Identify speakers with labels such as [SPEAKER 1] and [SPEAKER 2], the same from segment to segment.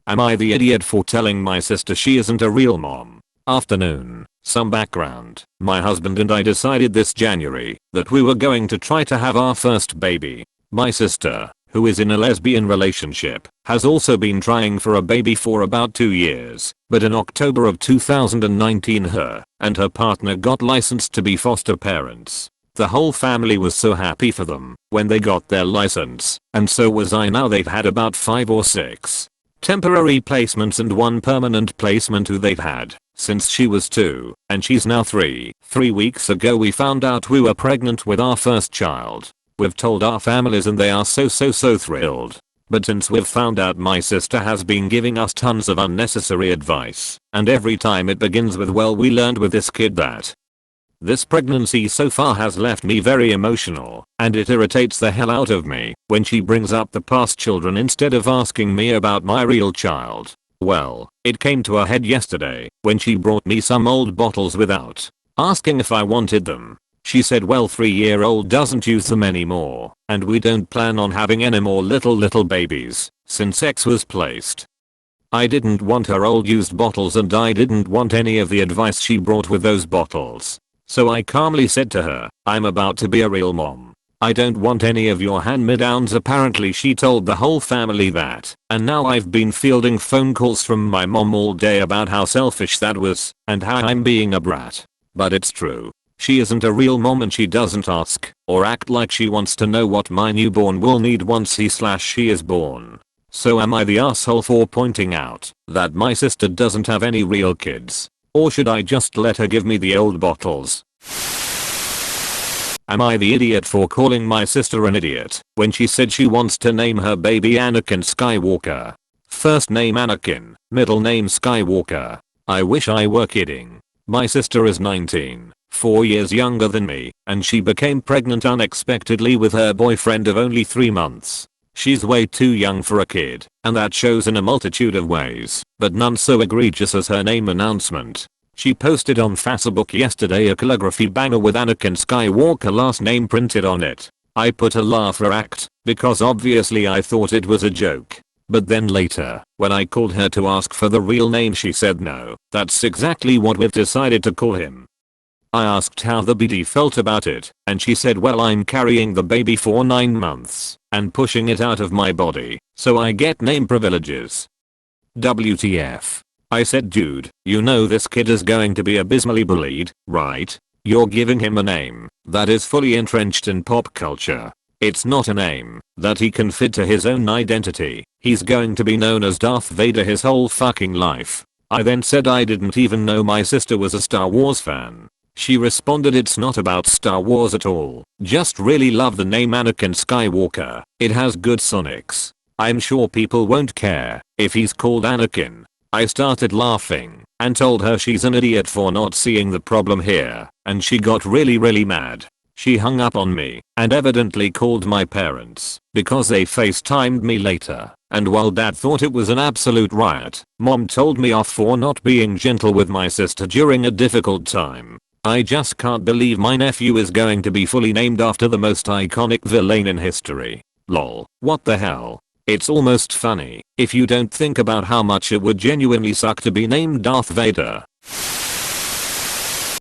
[SPEAKER 1] Am I the idiot for telling my sister she isn't a real mom? Afternoon. Some background. My husband and I decided this January that we were going to try to have our first baby. My sister, who is in a lesbian relationship, has also been trying for a baby for about 2 years, but in October of 2019 her and her partner got licensed to be foster parents. The whole family was so happy for them when they got their license, and so was I. Now they've had about 5 or 6 temporary placements and 1 permanent placement who they've had since she was 2, and she's now 3. 3 weeks ago we found out we were pregnant with our first child. We've told our families and they are so thrilled. But since we've found out, my sister has been giving us tons of unnecessary advice, and every time it begins with, well, we learned with this kid that. This pregnancy so far has left me very emotional, and it irritates the hell out of me when she brings up the past children instead of asking me about my real child. Well, it came to a head yesterday when she brought me some old bottles without asking if I wanted them. She said, well, 3-year-old doesn't use them anymore, and we don't plan on having any more little babies since X was placed. I didn't want her old used bottles and I didn't want any of the advice she brought with those bottles. So I calmly said to her, I'm about to be a real mom. I don't want any of your hand-me-downs. Apparently she told the whole family that, and now I've been fielding phone calls from my mom all day about how selfish that was and how I'm being a brat. But it's true. She isn't a real mom and she doesn't ask or act like she wants to know what my newborn will need once he/she is born. So am I the asshole for pointing out that my sister doesn't have any real kids? Or should I just let her give me the old bottles? Am I the idiot for calling my sister an idiot when she said she wants to name her baby Anakin Skywalker? First name Anakin, middle name Skywalker. I wish I were kidding. My sister is 19, 4 years younger than me, and she became pregnant unexpectedly with her boyfriend of only 3 months. She's way too young for a kid, and that shows in a multitude of ways, but none so egregious as her name announcement. She posted on Facebook yesterday a calligraphy banner with Anakin Skywalker last name printed on it. I put a laugher act, because obviously I thought it was a joke. But then later, when I called her to ask for the real name, she said no, that's exactly what we've decided to call him. I asked how the BD felt about it, and she said, well, I'm carrying the baby for 9 months and pushing it out of my body, so I get name privileges. WTF. I said, dude, you know this kid is going to be abysmally bullied, right? You're giving him a name that is fully entrenched in pop culture. It's not a name that he can fit to his own identity. He's going to be known as Darth Vader his whole fucking life. I then said I didn't even know my sister was a Star Wars fan. She responded, it's not about Star Wars at all. Just really love the name Anakin Skywalker. It has good sonics. I'm sure people won't care if he's called Anakin. I started laughing and told her she's an idiot for not seeing the problem here, and she got really mad. She hung up on me and evidently called my parents because they FaceTimed me later, and while dad thought it was an absolute riot, mom told me off for not being gentle with my sister during a difficult time. I just can't believe my nephew is going to be fully named after the most iconic villain in history. Lol, what the hell? It's almost funny if you don't think about how much it would genuinely suck to be named Darth Vader.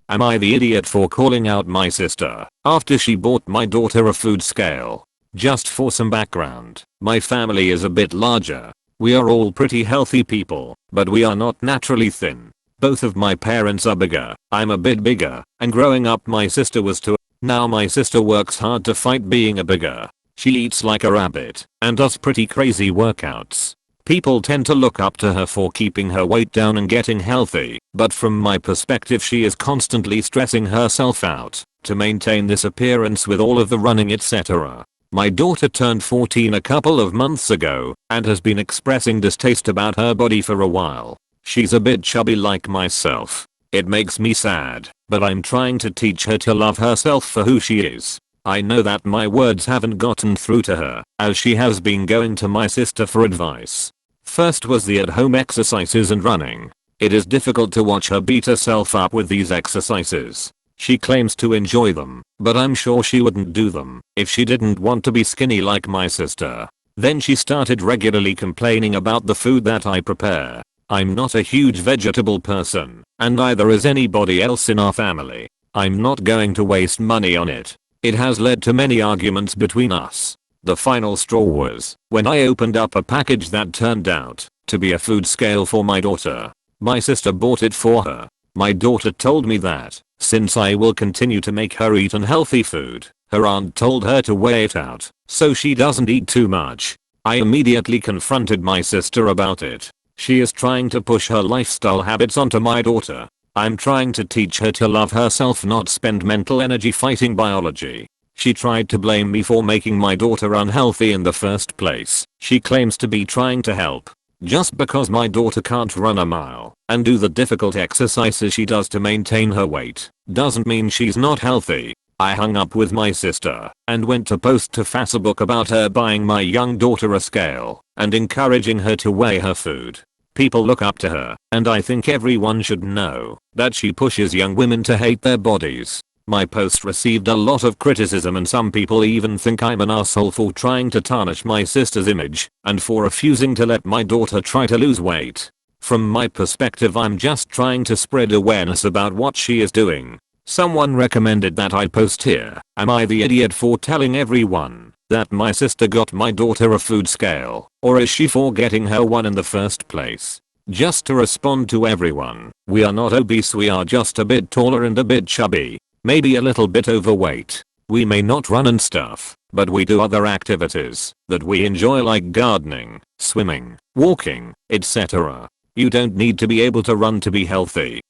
[SPEAKER 1] Am I the idiot for calling out my sister after she bought my daughter a food scale? Just for some background, my family is a bit larger. We are all pretty healthy people, but we are not naturally thin. Both of my parents are bigger, I'm a bit bigger, and growing up my sister was too. Now my sister works hard to fight being a bigger. She eats like a rabbit and does pretty crazy workouts. People tend to look up to her for keeping her weight down and getting healthy, but from my perspective she is constantly stressing herself out to maintain this appearance with all of the running etc. My daughter turned 14 a couple of months ago and has been expressing distaste about her body for a while. She's a bit chubby like myself. It makes me sad, but I'm trying to teach her to love herself for who she is. I know that my words haven't gotten through to her, as she has been going to my sister for advice. First was the at-home exercises and running. It is difficult to watch her beat herself up with these exercises. She claims to enjoy them, but I'm sure she wouldn't do them if she didn't want to be skinny like my sister. Then she started regularly complaining about the food that I prepare. I'm not a huge vegetable person, and neither is anybody else in our family. I'm not going to waste money on it. It has led to many arguments between us. The final straw was when I opened up a package that turned out to be a food scale for my daughter. My sister bought it for her. My daughter told me that, since I will continue to make her eat unhealthy food, her aunt told her to weigh it out so she doesn't eat too much. I immediately confronted my sister about it. She is trying to push her lifestyle habits onto my daughter. I'm trying to teach her to love herself, not spend mental energy fighting biology. She tried to blame me for making my daughter unhealthy in the first place. She claims to be trying to help. Just because my daughter can't run a mile and do the difficult exercises she does to maintain her weight doesn't mean she's not healthy. I hung up with my sister and went to post to Facebook about her buying my young daughter a scale and encouraging her to weigh her food. People look up to her, and I think everyone should know that she pushes young women to hate their bodies. My post received a lot of criticism, and some people even think I'm an asshole for trying to tarnish my sister's image and for refusing to let my daughter try to lose weight. From my perspective, I'm just trying to spread awareness about what she is doing. Someone recommended that I post here. Am I the idiot for telling everyone that my sister got my daughter a food scale, or is she for getting her one in the first place? Just to respond to everyone, we are not obese, we are just a bit taller and a bit chubby. Maybe a little bit overweight. We may not run and stuff, but we do other activities that we enjoy, like gardening, swimming, walking, etc. You don't need to be able to run to be healthy.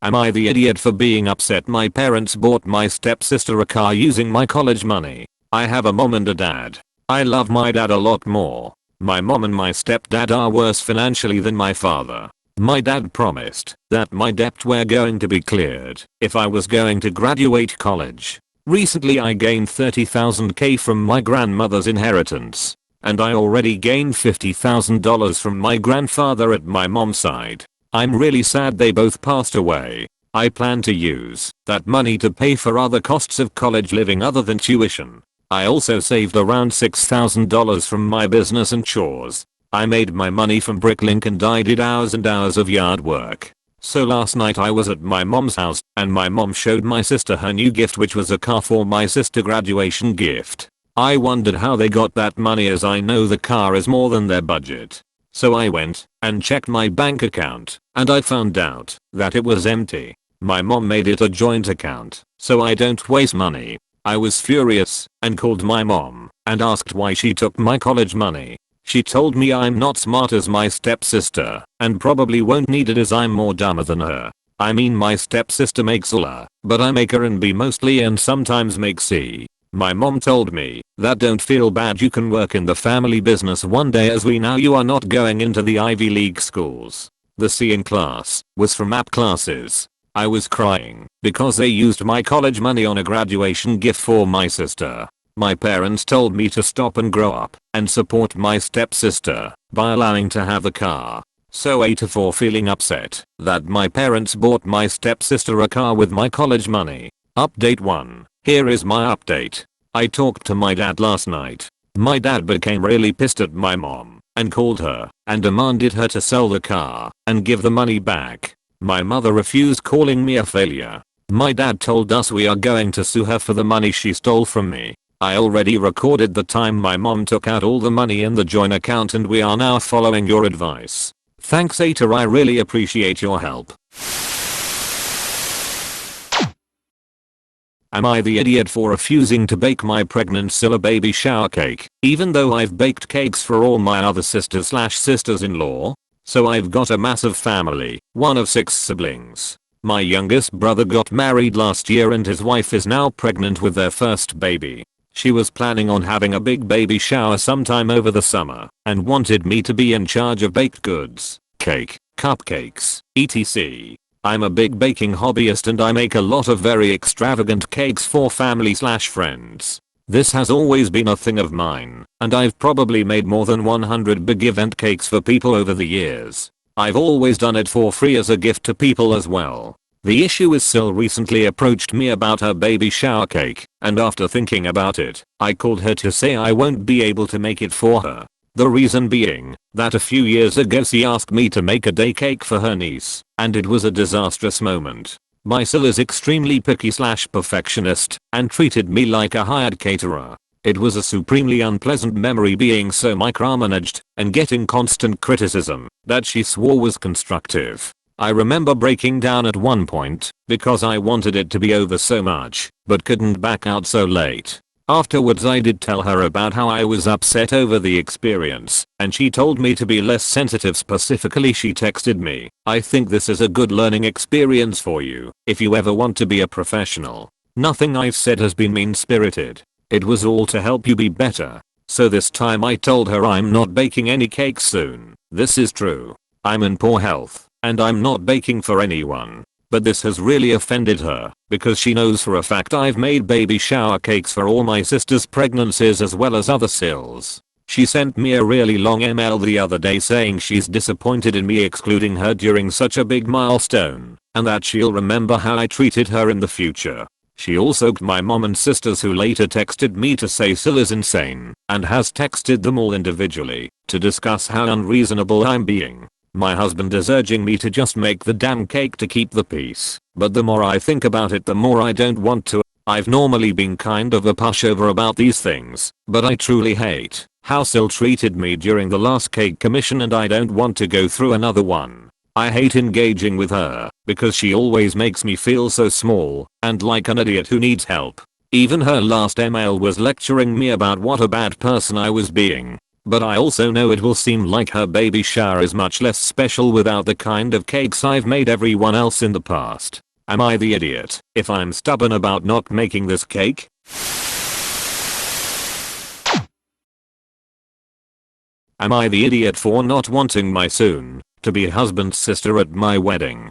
[SPEAKER 1] Am I the idiot for being upset my parents bought my stepsister a car using my college money? I have a mom and a dad. I love my dad a lot more. My mom and my stepdad are worse financially than my father. My dad promised that my debt were going to be cleared if I was going to graduate college. Recently I gained $30,000 from my grandmother's inheritance, and I already gained $50,000 from my grandfather at my mom's side. I'm really sad they both passed away. I plan to use that money to pay for other costs of college living other than tuition. I also saved around $6,000 from my business and chores. I made my money from bricklink and I did hours and hours of yard work. So last night I was at my mom's house and my mom showed my sister her new gift, which was a car for my sister graduation gift. I wondered how they got that money, as I know the car is more than their budget. So I went and checked my bank account and I found out that it was empty. My mom made it a joint account so I don't waste money. I was furious and called my mom and asked why she took my college money. She told me I'm not smart as my stepsister and probably won't need it as I'm more dumber than her. I mean, my stepsister makes A, but I make her and B mostly and sometimes make C. My mom told me that don't feel bad, you can work in the family business one day, as we know you are not going into the Ivy League schools. The C in class was from app classes. I was crying because they used my college money on a graduation gift for my sister. My parents told me to stop and grow up and support my stepsister by allowing to have the car. So AITA for feeling upset that my parents bought my stepsister a car with my college money. Update 1. Here is my update. I talked to my dad last night. My dad became really pissed at my mom and called her and demanded her to sell the car and give the money back. My mother refused, calling me a failure. My dad told us we are going to sue her for the money she stole from me. I already recorded the time my mom took out all the money in the joint account and we are now following your advice. Thanks AITA, I really appreciate your help. Am I the idiot for refusing to bake my pregnant baby shower cake, even though I've baked cakes for all my other sisters/sisters-in-law? So I've got a massive family, one of 6 siblings. My youngest brother got married last year and his wife is now pregnant with their first baby. She was planning on having a big baby shower sometime over the summer and wanted me to be in charge of baked goods, cake, cupcakes, etc. I'm a big baking hobbyist and I make a lot of very extravagant cakes for family/friends. This has always been a thing of mine, and I've probably made more than 100 big event cakes for people over the years. I've always done it for free as a gift to people as well. The issue is Sil recently approached me about her baby shower cake, and after thinking about it, I called her to say I won't be able to make it for her. The reason being, that a few years ago she asked me to make a day cake for her niece, and it was a disastrous moment. My Sil is extremely picky/perfectionist, and treated me like a hired caterer. It was a supremely unpleasant memory being so micromanaged, and getting constant criticism, that she swore was constructive. I remember breaking down at one point, because I wanted it to be over so much, but couldn't back out so late. Afterwards I did tell her about how I was upset over the experience, and she told me to be less sensitive. Specifically she texted me, "I think this is a good learning experience for you, if you ever want to be a professional. Nothing I've said has been mean-spirited. It was all to help you be better." So this time I told her I'm not baking any cakes soon. This is true. I'm in poor health, and I'm not baking for anyone. But this has really offended her, because she knows for a fact I've made baby shower cakes for all my sister's pregnancies as well as other Sils. She sent me a really long email the other day saying she's disappointed in me excluding her during such a big milestone, and that she'll remember how I treated her in the future. She also got my mom and sisters, who later texted me to say Sil is insane, and has texted them all individually, to discuss how unreasonable I'm being. My husband is urging me to just make the damn cake to keep the peace, but the more I think about it the more I don't want to. I've normally been kind of a pushover about these things, but I truly hate how Sil treated me during the last cake commission, and I don't want to go through another one. I hate engaging with her, because she always makes me feel so small, and like an idiot who needs help. Even her last email was lecturing me about what a bad person I was being. But I also know it will seem like her baby shower is much less special without the kind of cakes I've made everyone else in the past. Am I the idiot if I'm stubborn about not making this cake? Am I the idiot for not wanting my soon-to-be husband's sister at my wedding?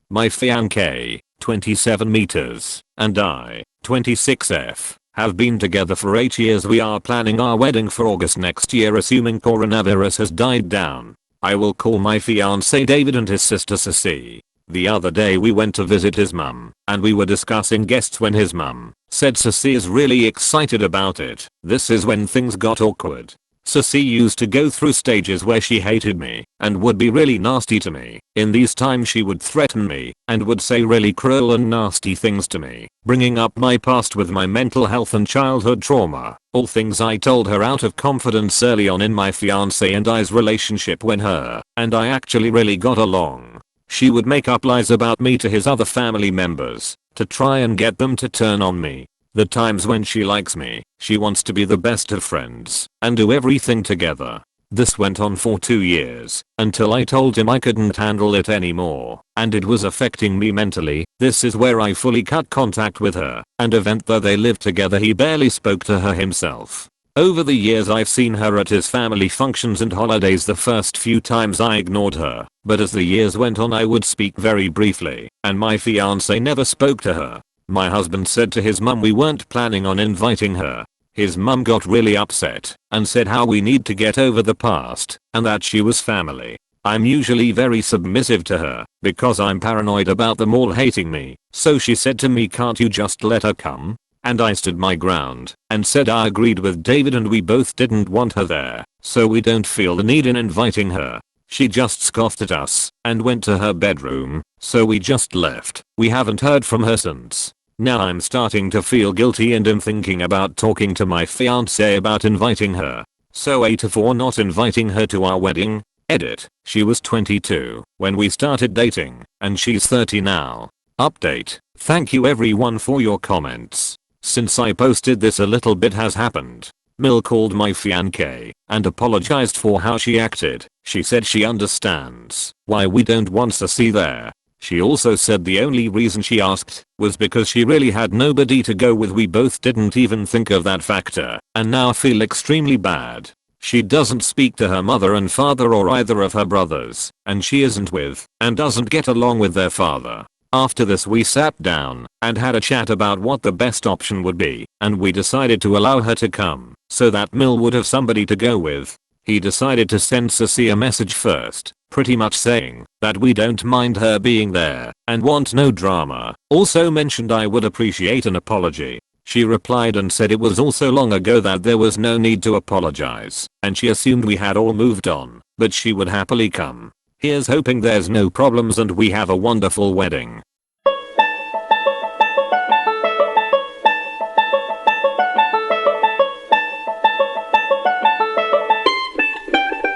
[SPEAKER 1] My fiancé, 27 meters, and I, 26F. Have been together for 8 years. We are planning our wedding for August next year, assuming coronavirus has died down. I will call my fiancé David and his sister Ceci. The other day we went to visit his mum, and we were discussing guests when his mum said Ceci is really excited about it. This is when things got awkward. Ceci used to go through stages where she hated me and would be really nasty to me. In these times she would threaten me and would say really cruel and nasty things to me, bringing up my past with my mental health and childhood trauma. All things I told her out of confidence early on in my fiancé and I's relationship when her and I actually really got along. She would make up lies about me to his other family members to try and get them to turn on me. The times when she likes me, she wants to be the best of friends and do everything together. This went on for 2 years, until I told him I couldn't handle it anymore, and it was affecting me mentally. This is where I fully cut contact with her, and even though they lived together he barely spoke to her himself. Over the years I've seen her at his family functions and holidays. The first few times I ignored her, but as the years went on I would speak very briefly, and my fiancé never spoke to her. My husband said to his mum we weren't planning on inviting her. His mum got really upset and said how we need to get over the past and that she was family. I'm usually very submissive to her because I'm paranoid about them all hating me, so she said to me, "Can't you just let her come?" And I stood my ground and said I agreed with David and we both didn't want her there, so we don't feel the need in inviting her. She just scoffed at us and went to her bedroom, so we just left. We haven't heard from her since. Now I'm starting to feel guilty and am thinking about talking to my fiancé about inviting her. So AITA for not inviting her to our wedding. Edit. She was 22 when we started dating, and she's 30 now. Update. Thank you everyone for your comments. Since I posted this a little bit has happened. Mill called my fiancé and apologized for how she acted. She said she understands why we don't want Ceci there. She also said the only reason she asked was because she really had nobody to go with. We both didn't even think of that factor and now feel extremely bad. She doesn't speak to her mother and father or either of her brothers, and she isn't with and doesn't get along with their father. After this we sat down and had a chat about what the best option would be, and we decided to allow her to come so that Mill would have somebody to go with. He decided to send Ceci a message first, pretty much saying that we don't mind her being there and want no drama. Also mentioned I would appreciate an apology. She replied and said it was all so long ago that there was no need to apologize, and she assumed we had all moved on, but she would happily come. Here's hoping there's no problems and we have a wonderful wedding.